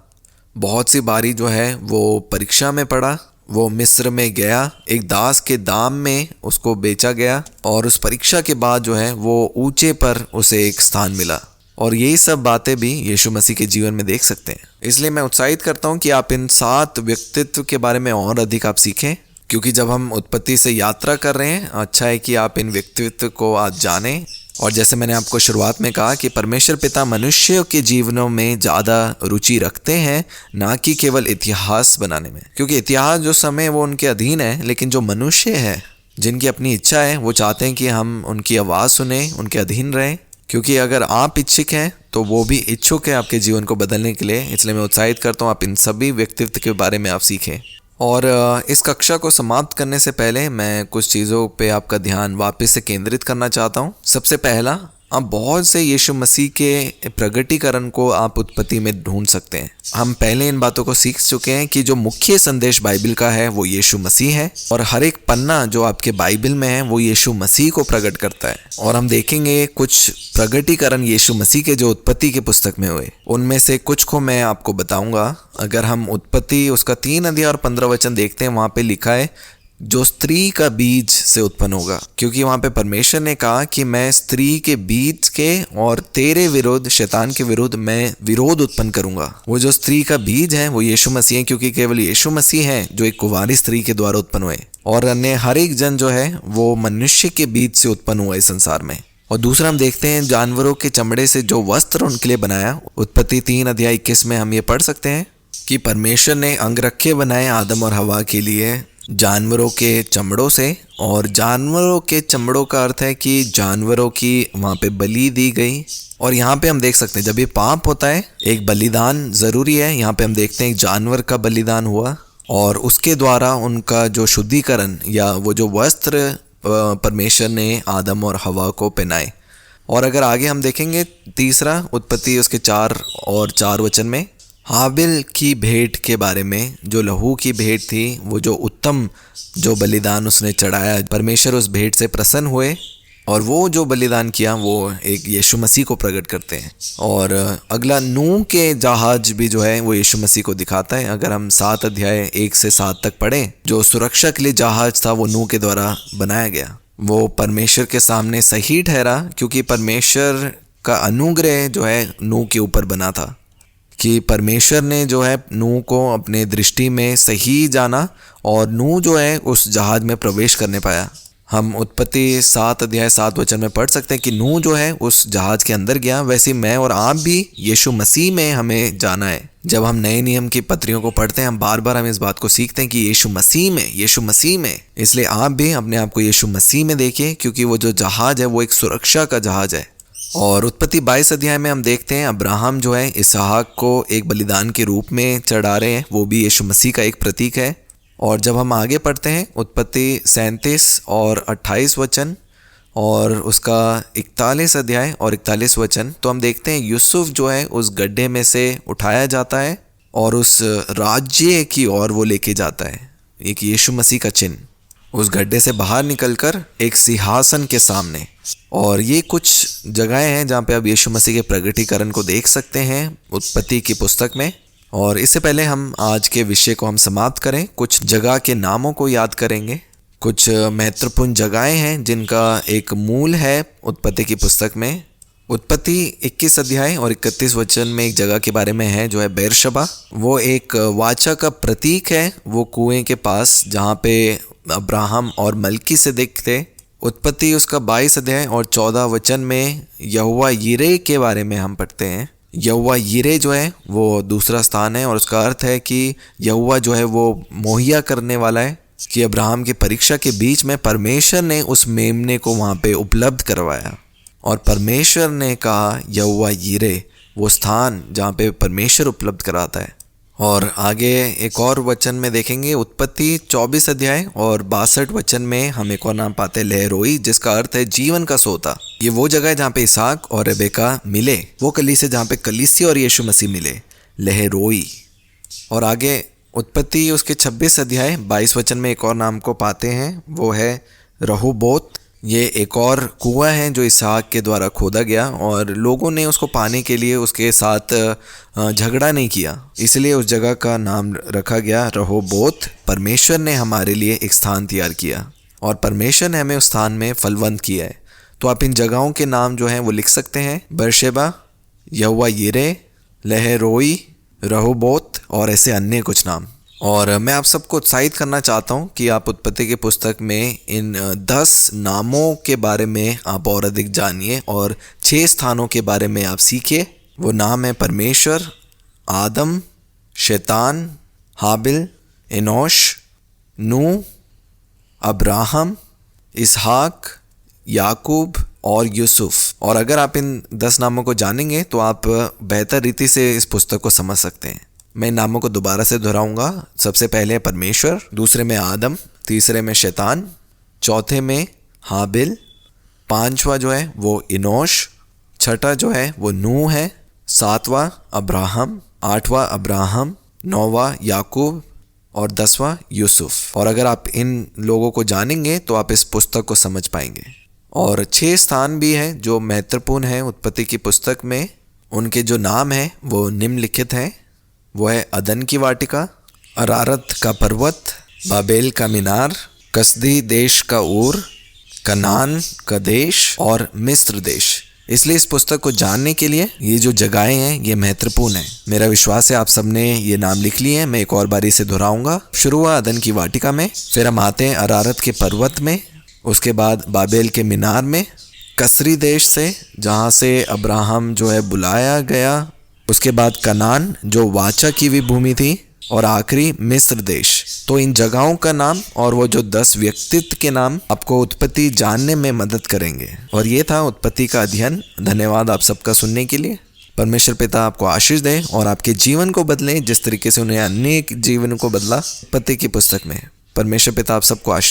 बहुत सी बारी जो है वो परीक्षा में पड़ा, वो मिस्र में गया, एक दास के दाम में उसको बेचा गया, और उस परीक्षा के बाद जो है वो ऊंचे पर उसे एक स्थान मिला। और यही सब बातें भी यीशु मसीह के जीवन में देख सकते हैं। इसलिए मैं उत्साहित करता हूं कि आप इन 7 व्यक्तित्व के बारे में और अधिक आप सीखें, क्योंकि जब हम उत्पत्ति से यात्रा कर रहे हैं, अच्छा है कि आप इन व्यक्तित्व को आज जानें। और जैसे मैंने आपको शुरुआत में कहा कि परमेश्वर पिता मनुष्यों के जीवनों में ज़्यादा रुचि रखते हैं, ना कि केवल इतिहास बनाने में। क्योंकि इतिहास जो समय वो उनके अधीन है, लेकिन जो मनुष्य है जिनकी अपनी इच्छा है, वो चाहते हैं कि हम उनकी आवाज़ सुने, उनके अधीन रहें। क्योंकि अगर आप इच्छुक हैं तो वो भी इच्छुक है आपके जीवन को बदलने के लिए। इसलिए मैं उत्साहित करता हूँ आप इन सभी व्यक्तित्व के बारे में आप सीखें। और इस कक्षा को समाप्त करने से पहले मैं कुछ चीज़ों पे आपका ध्यान वापस से केंद्रित करना चाहता हूँ। सबसे पहला, आप बहुत से यीशु मसीह के प्रगटीकरण को आप उत्पत्ति में ढूंढ सकते हैं। हम पहले इन बातों को सीख चुके हैं कि जो मुख्य संदेश बाइबल का है वो यीशु मसीह है, और हर एक पन्ना जो आपके बाइबल में है वो यीशु मसीह को प्रकट करता है। और हम देखेंगे कुछ प्रगटीकरण यीशु मसीह के जो उत्पत्ति के पुस्तक में हुए, उनमें से कुछ को मैं आपको बताऊंगा। अगर हम उत्पत्ति उसका 3 अध्याय और 15 वचन देखते हैं, वहाँ पे लिखा है जो स्त्री का बीज से उत्पन्न होगा, क्योंकि वहाँ पे परमेश्वर ने कहा कि मैं स्त्री के बीज के और तेरे विरुद्ध, शैतान के विरुद्ध मैं विरोध उत्पन्न करूंगा। वो जो स्त्री का बीज है वो यीशु मसीह है, क्योंकि केवल यीशु मसीह है जो एक कुंवारी स्त्री के द्वारा उत्पन्न हुए, और अन्य हर एक जन जो है वो मनुष्य के बीज से उत्पन्न हुआ इस संसार में। और दूसरा हम देखते हैं जानवरों के चमड़े से जो वस्त्र उनके लिए बनाया। उत्पत्ति 3 अध्याय 21 में हम ये पढ़ सकते हैं कि परमेश्वर ने अंगरखे बनाए आदम और हवा के लिए जानवरों के चमड़ों से। और जानवरों के चमड़ों का अर्थ है कि जानवरों की वहाँ पे बलि दी गई। और यहाँ पे हम देख सकते हैं जब ये पाप होता है एक बलिदान ज़रूरी है। यहाँ पे हम देखते हैं एक जानवर का बलिदान हुआ, और उसके द्वारा उनका जो शुद्धिकरण या वो जो वस्त्र परमेश्वर ने आदम और हवा को पहनाए। और अगर आगे हम देखेंगे तीसरा उत्पत्ति उसके 4 और 4 वचन में हाबिल की भेंट के बारे में, जो लहू की भेंट थी, वो जो उत्तम जो बलिदान उसने चढ़ाया, परमेश्वर उस भेंट से प्रसन्न हुए और वो जो बलिदान किया वो एक यीशु मसीह को प्रकट करते हैं। और अगला नूह के जहाज भी जो है वो यीशु मसीह को दिखाता है। अगर हम 7 अध्याय 1 से 7 तक पढ़ें, जो सुरक्षा के लिए जहाज था वो नूह के द्वारा बनाया गया, वो परमेश्वर के सामने सही ठहरा, क्योंकि परमेश्वर का अनुग्रह जो है नूह के ऊपर बना था, कि परमेश्वर ने जो है नूह को अपने दृष्टि में सही जाना और नूह जो है उस जहाज में प्रवेश करने पाया। हम उत्पत्ति 7 अध्याय 7 वचन में पढ़ सकते हैं कि नूह जो है उस जहाज के अंदर गया, वैसे मैं और आप भी यीशु मसीह में हमें जाना है। जब हम नए नियम की पत्रियों को पढ़ते हैं, हम बार बार इस बात को सीखते हैं कि यीशु मसीह में। इसलिए आप भी अपने आप को यीशु मसीह में देखिए, क्योंकि वो जो जहाज है वो एक सुरक्षा का जहाज है। और उत्पत्ति 22 अध्याय में हम देखते हैं अब्राहम जो है इसहाक को एक बलिदान के रूप में चढ़ा रहे हैं, वो भी यीशु मसीह का एक प्रतीक है। और जब हम आगे पढ़ते हैं उत्पत्ति 37 और 28 वचन और उसका 41 अध्याय और 41 वचन, तो हम देखते हैं यूसुफ जो है उस गड्ढे में से उठाया जाता है और उस राज्य की ओर वो लेके जाता है, एक यीशु मसीह का चिन्ह, उस गड्ढे से बाहर निकलकर एक सिंहासन के सामने। और ये कुछ जगहें हैं जहाँ पे आप यीशु मसीह के प्रगटीकरण को देख सकते हैं उत्पत्ति की पुस्तक में। और इससे पहले हम आज के विषय को हम समाप्त करें, कुछ जगह के नामों को याद करेंगे। कुछ महत्वपूर्ण जगहें हैं जिनका एक मूल है उत्पत्ति की पुस्तक में। उत्पत्ति 21 अध्याय और 31 वचन में एक जगह के बारे में है जो है बेरशबा। वो एक वाचा का प्रतीक है, वो कुएं के पास जहाँ पे अब्राहम और मलकीसेदेक थे। उत्पत्ति उसका 22 अध्याय और 14 वचन में यहोवा यिरे के बारे में हम पढ़ते हैं। यहोवा यिरे जो है वो दूसरा स्थान है और उसका अर्थ है कि यहोवा जो है वो मुहैया करने वाला है, कि अब्राहम की परीक्षा के बीच में परमेश्वर ने उस मेमने को वहाँ पे उपलब्ध करवाया और परमेश्वर ने कहा यहोवा यिरे, वो स्थान जहाँ पे परमेश्वर उपलब्ध कराता है। और आगे एक और वचन में देखेंगे उत्पत्ति 24 अध्याय और 62 वचन में हम एक और नाम पाते हैं लहरोई, जिसका अर्थ है जीवन का सोता। ये वो जगह है जहाँ पे इसहाक और रेबेका मिले, वो कलीसिया जहाँ पे कलीसिया और यीशु मसीह मिले, लहरोई। और आगे उत्पत्ति उसके 26 अध्याय 22 वचन में एक और नाम को पाते हैं, वो है रहोबोत। ये एक और कुआं है जो इसहाक के द्वारा खोदा गया और लोगों ने उसको पाने के लिए उसके साथ झगड़ा नहीं किया, इसलिए उस जगह का नाम रखा गया रहोबोत। परमेश्वर ने हमारे लिए एक स्थान तैयार किया और परमेश्वर ने हमें उस स्थान में फलवंत किया है। तो आप इन जगहों के नाम जो हैं वो लिख सकते हैं, बेरशेबा, यहोवा यिरे, लहरोई, रहोबोत और ऐसे अन्य कुछ नाम। और मैं आप सबको उत्साहित करना चाहता हूँ कि आप उत्पत्ति की पुस्तक में इन 10 नामों के बारे में आप और अधिक जानिए और 6 स्थानों के बारे में आप सीखिए। वो नाम है परमेश्वर, आदम, शैतान, हाबिल, एनोश, नूह, अब्राहम, इसहाक, याकूब और यूसुफ। और अगर आप इन 10 नामों को जानेंगे तो आप बेहतर रीति से इस पुस्तक को समझ सकते हैं। मैं इन नामों को दोबारा से दोहराऊंगा। सबसे पहले परमेश्वर, दूसरे में आदम, तीसरे में शैतान, चौथे में हाबिल, पांचवा जो है वो इनोश, छठा जो है वो नूह है, सातवां अब्राहम, आठवां अब्राहम, नौवां याकूब और 10वां यूसुफ। और अगर आप इन लोगों को जानेंगे तो आप इस पुस्तक को समझ पाएंगे। और 6 स्थान भी हैं जो महत्वपूर्ण हैं उत्पत्ति की पुस्तक में। उनके जो नाम हैं वो निम्नलिखित हैं। वो है अदन की वाटिका, अरारत का पर्वत, बाबेल का मीनार, कसदी देश का ऊर, कनान का देश और मिस्र देश। इसलिए इस पुस्तक को जानने के लिए ये जो जगहें हैं ये महत्वपूर्ण है। मेरा विश्वास है आप सबने ये नाम लिख लिए हैं। मैं एक और बारी से दोहराऊंगा। शुरू हुआ अदन की वाटिका में, फिर हम आते हैं अरारत के पर्वत में, उसके बाद बाबेल के मीनार में, कसरी देश से जहाँ से अब्राहम जो है बुलाया गया, उसके बाद कनान जो वाचा की भी भूमि थी, और आखिरी मिस्र देश। तो इन जगहों का नाम और वो जो 10 व्यक्तित्व के नाम आपको उत्पत्ति जानने में मदद करेंगे। और ये था उत्पत्ति का अध्ययन। धन्यवाद आप सबका सुनने के लिए। परमेश्वर पिता आपको आशीष दे और आपके जीवन को बदले जिस तरीके से उन्हें अनेक जीवन को बदला उत्पत्ति की पुस्तक में। परमेश्वर पिता आप सबको आशीष